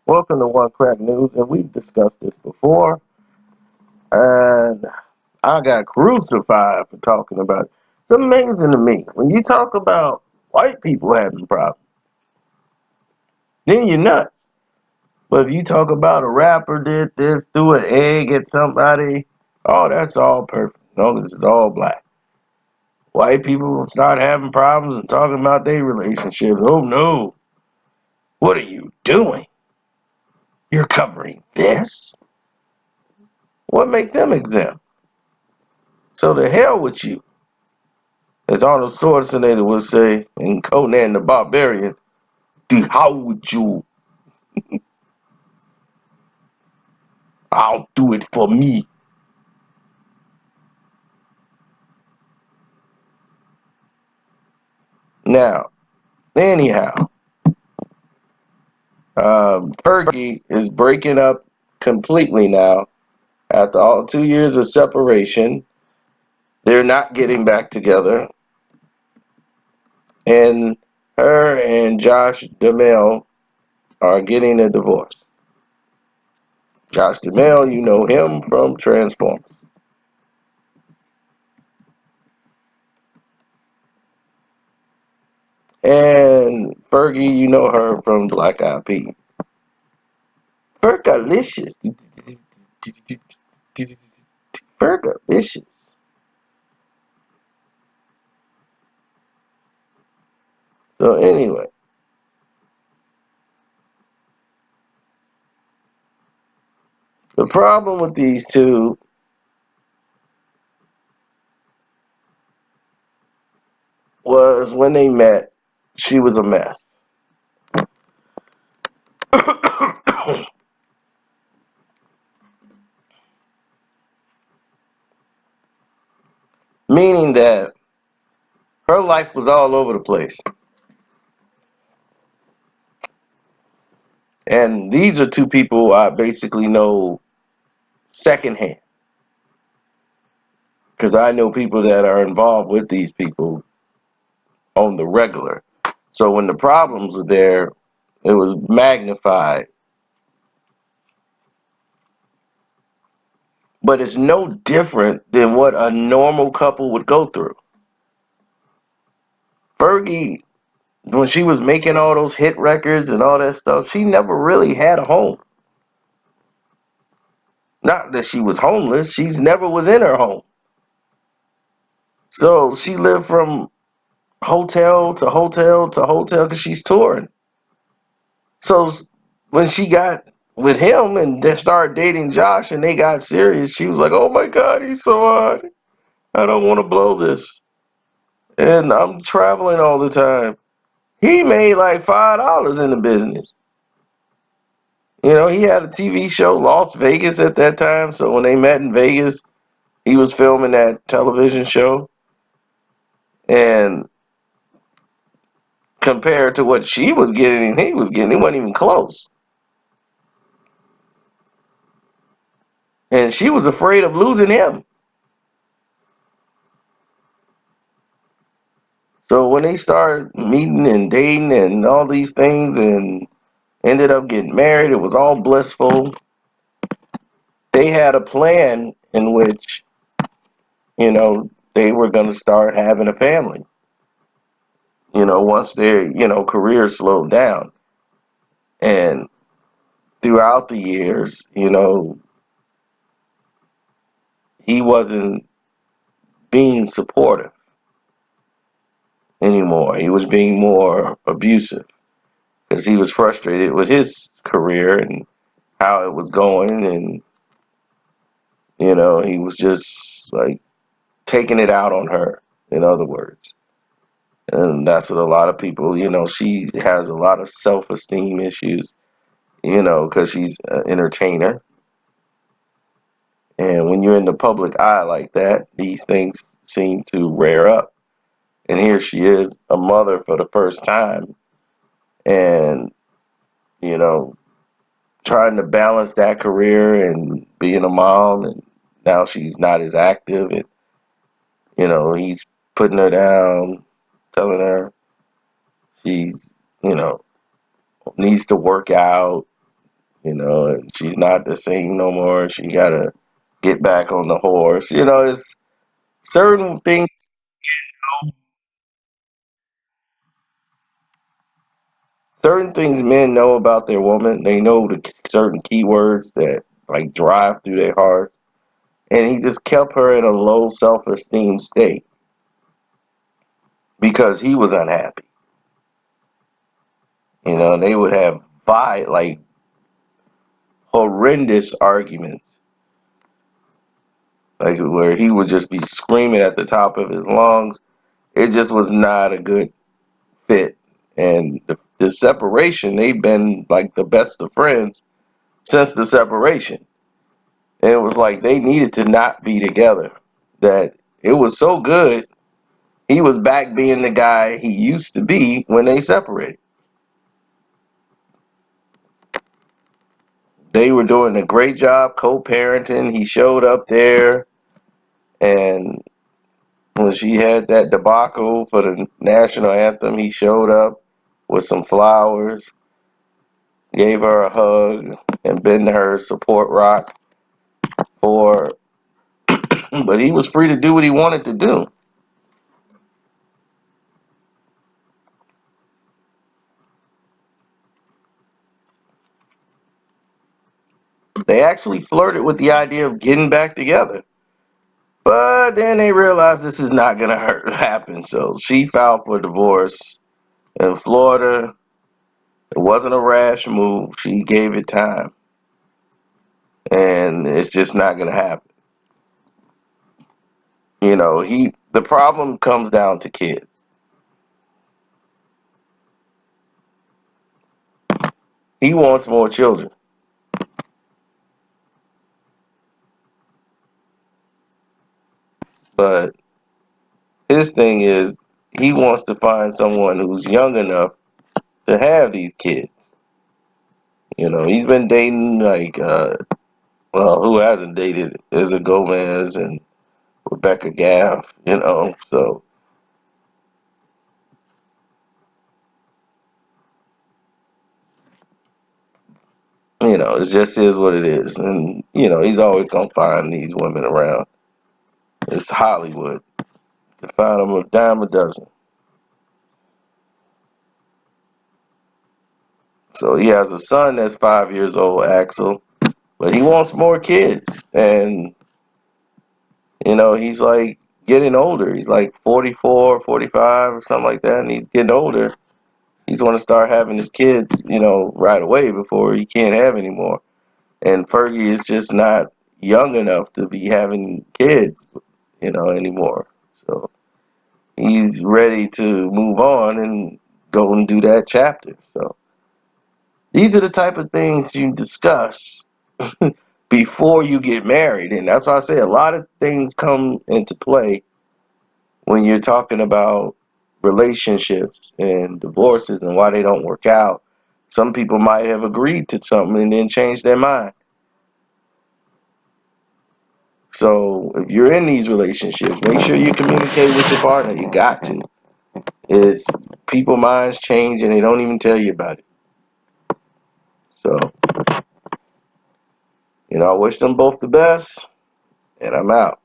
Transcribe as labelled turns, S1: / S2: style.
S1: Welcome to One Crack News, and we've discussed this before, and I got crucified for talking about it. It's amazing to me. When you talk about white people having problems, then you're nuts. But if you talk about a rapper did this, threw an egg at somebody, oh, that's all perfect. No, this is all black. White people will start having problems and talking about their relationships. Oh, no. What are you doing? You're covering this? What make them exempt? So the hell with you. As Arnold Schwarzenegger would say in Conan the Barbarian, the hell with you. I'll do it for me. Now, anyhow, Fergie is breaking up completely now. After all 2 years of separation, they're not getting back together. And her and Josh Duhamel are getting a divorce. Josh Duhamel, you know him from Transformers. And Fergie, you know her from Black Eyed Peas. Fergalicious. Fergalicious. So anyway, the problem with these two was when they met, she was a mess. Meaning that her life was all over the place. And these are two people I basically know secondhand. Because I know people that are involved with these people on the regular. So when the problems were there, it was magnified. But it's no different than what a normal couple would go through. Fergie, when she was making all those hit records and all that stuff, she never really had a home. Not that she was homeless, she's never was in her home. So she lived from hotel to hotel to hotel because she's touring. So when she got with him and they started dating Josh and they got serious, she was like, "Oh my God, he's so hot. I don't want to blow this. And I'm traveling all the time." He made like $5 in the business. You know, he had a TV show, Las Vegas, at that time. So when they met in Vegas, he was filming that television show. And compared to what she was getting, he was getting, it wasn't even close. And she was afraid of losing him. So when they started meeting and dating and all these things and ended up getting married, it was all blissful. They had a plan in which, they were going to start having a family, once their, career slowed down. And throughout the years, he wasn't being supportive anymore. He was being more abusive because he was frustrated with his career and how it was going. And, he was just like taking it out on her, in other words. And that's what a lot of people, she has a lot of self-esteem issues, because she's an entertainer. And when you're in the public eye like that, these things seem to rear up. And here she is, a mother for the first time, and, you know, trying to balance that career and being a mom. And now she's not as active. And, he's putting her down, telling her she's, needs to work out, And she's not the same no more. She gotta get back on the horse. It's certain things, certain things men know about their woman. They know the certain keywords that like drive through their hearts, and he just kept her in a low self-esteem state because he was unhappy. And they would have like horrendous arguments, like where he would just be screaming at the top of his lungs. It just was not a good fit. And the separation, they've been like the best of friends since the separation. And it was like they needed to not be together. That it was so good. He was back being the guy he used to be when they separated. They were doing a great job co-parenting. He showed up there, and when she had that debacle for the national anthem, he showed up with some flowers, gave her a hug, and been her support rock for. But he was free to do what he wanted to do. They actually flirted with the idea of getting back together. But then they realized this is not going to happen. So she filed for divorce in Florida. It wasn't a rash move. She gave it time. And it's just not going to happen. The problem comes down to kids. He wants more children. But his thing is he wants to find someone who's young enough to have these kids. He's been dating who hasn't dated Isa Gomez and Rebecca Gaff, so it just is what it is. And he's always gonna find these women around. It's Hollywood. You find them a dime a dozen. So he has a son that's 5 years old, Axel, but he wants more kids. And he's like getting older. He's like 44, 45 or something like that, and he's getting older. He's going to start having his kids, right away before he can't have any more. And Fergie is just not young enough to be having kids, anymore. So he's ready to move on and go and do that chapter. So these are the type of things you discuss before you get married. And that's why I say a lot of things come into play when you're talking about relationships and divorces and why they don't work out. Some people might have agreed to something and then changed their mind. So if you're in these relationships, make sure you communicate with your partner. You got to. It's people minds change and they don't even tell you about it. So, I wish them both the best, and I'm out.